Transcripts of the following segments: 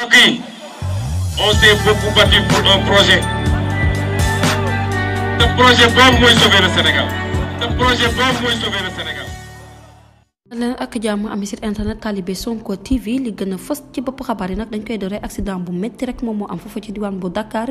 Ok, on s'est beaucoup battu pour un projet. Le projet boobu mooy sauver le Sénégal. Le projet boobu mooy sauver le Sénégal. leen ak jàmm am site internet Talibé Sonko TV li gën a fës ci bopp xabaar yi nag dañ koy dooree accident bu métti rek moom moo am foofu ci diwaan bu Dakar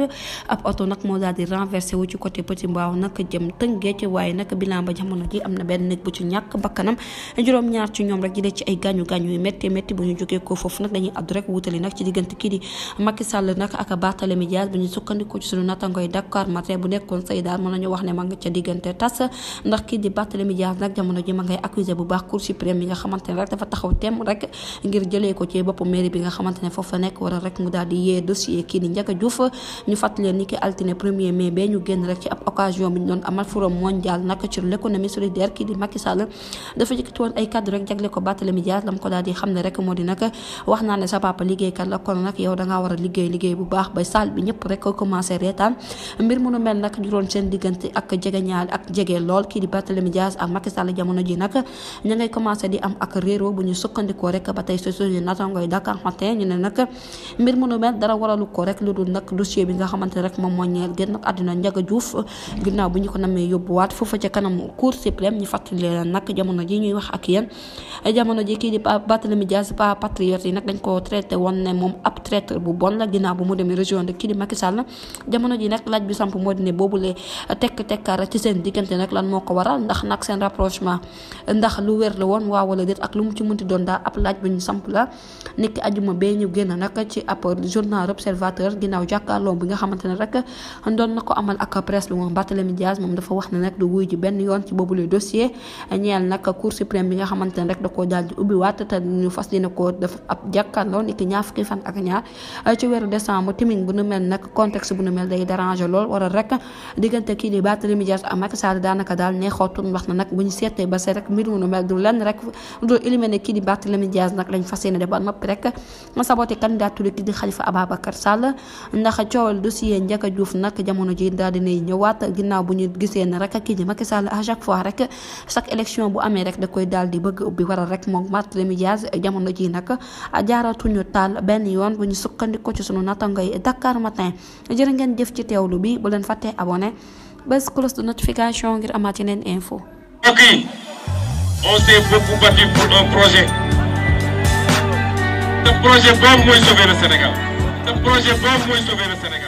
ab oto nag moo daal di renversé wu ci côté Petit Mbao nag jëm Tëngéej waaye nag bilan ba jamono ji am na benn nit bu ci ñàkk bakkanam juróom-ñaar ci ñoom rek jëlee ci ay gaañu-gaañu yu métti métti bu ñu jógee ko foofu nag dañuy addu rek wutali nag ci diggante kii di Macky Sall nag ak Barthélémy Dias bu ñu sukkandikoo ci sunu nattangooy Dakar Matin bu nekkoon say daal mën nañu wax ne ma nga ca diggante tas ndax kii di Barthélémy Dias nag jamono ji ma ngay accusé bu baax Cour suprême bi nga xamante ne rek dafa taxaw tem rek ngir jëlee ko ci bopp mairie bi nga xamante ne foofu la nekk war a rek mu daal di yee dossier kii di Ndiaga Diouf ñu fàttali leen ni ki altine 1er mai bee ñu génn rek ci ab occasion bi ñu doon amal forum mondial nag sur l'économie solidaire kii di Macky Sall dafa yëkkati woon ay kaddu rek jagle ko Barthélémy Dias lam ko daal di xam ne rek moo di nag wax naa ne sa papa liggéeykat la kon nag yow dangaa war a liggéey bu baax ba salle bi ñëpp rek commencé reetaan mbir mu nu mel nag juróon seen diggante ak jegeñaal ak jege lool kii di Barthélémy Dias ak Macky Sall jamono ji nag ña ngay commencé di am ak réero bu ñu sukkandikoo rek ba tey suñu nattangooy Dakar Matin ñu ne nag mbir mu nu mel dara waralu ko rek lu dul nag dossier bi nga xamante ne rek moom moo ñeel génn nag àdduna Ndiaga Diouf ginnaaw bu ñu ko namee yóbbuwaat foofu ca kanam Cour suprême ñu fàttali leen nag jamono ji ñuy wax ak yéen jamono ji kii di Barthélémy Dias pas patriote yi nag dañ ko traité woon ne moom ab traiteur bu bon la ginnaaw bu mu demee région de kii di Macky Sall jamono ji nag laaj bi samp moo di ne boobule tekkaar ci seen diggante nag lan moo ko waral ndax nag seen rapprochement ndax lu wér la woon waaw wala déet ak lu mu ci mënti doon daal ab laaj bu ñu samp la nekk ajuma bee ñu génn nag ci ab journal observateur ginnaaw jàkkaarloo bi nga xamante ne rek doon na ko amal ak presse bi moom Barthélémy Dias moom dafa wax ne nag du wuy ji benn yoon ci boobule dossier ñeel nag Cour suprême bi nga xamante ne rek da koo daal di ubbiwaat te ñu fas dina ko def ab jàkkaarloo nekk ñaar fukki fan ak ñaar ci weeru décembre timing bu nu mel nag contexte bu nu mel day déranger lool wala rek diggante kii di Barthélémy Dias ak Macky Sall daanaka daal neexootul wax na nag bu ñu seetee ba seet rek mbir mu nu mel du lenn rek du éliminer kii di Barthélémy Dias nag lañ fas yéene def ba noppi rek ma saboté candidature kii di Khalifa Ababacar Sall ndax coowal dossier Ndiaga Diouf nag jamono ji daal dinay ñëwaat ginnaaw bu ñu gisee ne rek kii di Macky Sall à chaque fois rek chaque élection bu amee rek da koy daal di bëgg ubbi waral rek moom Barthélémy Dias jamono ji nag jaaratuñu taal benn yoon bu ñu sukkandikoo ci sunu nattangooy Dakar Matin jërë ngeen jëf ci teewlu bi bu leen fàttee abonné bés cloche de notification ngir amaat yeneen info. Ok, on s'est beaucoup battu pour un projet. Le projet boobu mooy sauver le Sénégal. Le projet boobu mooy sauver le Sénégal.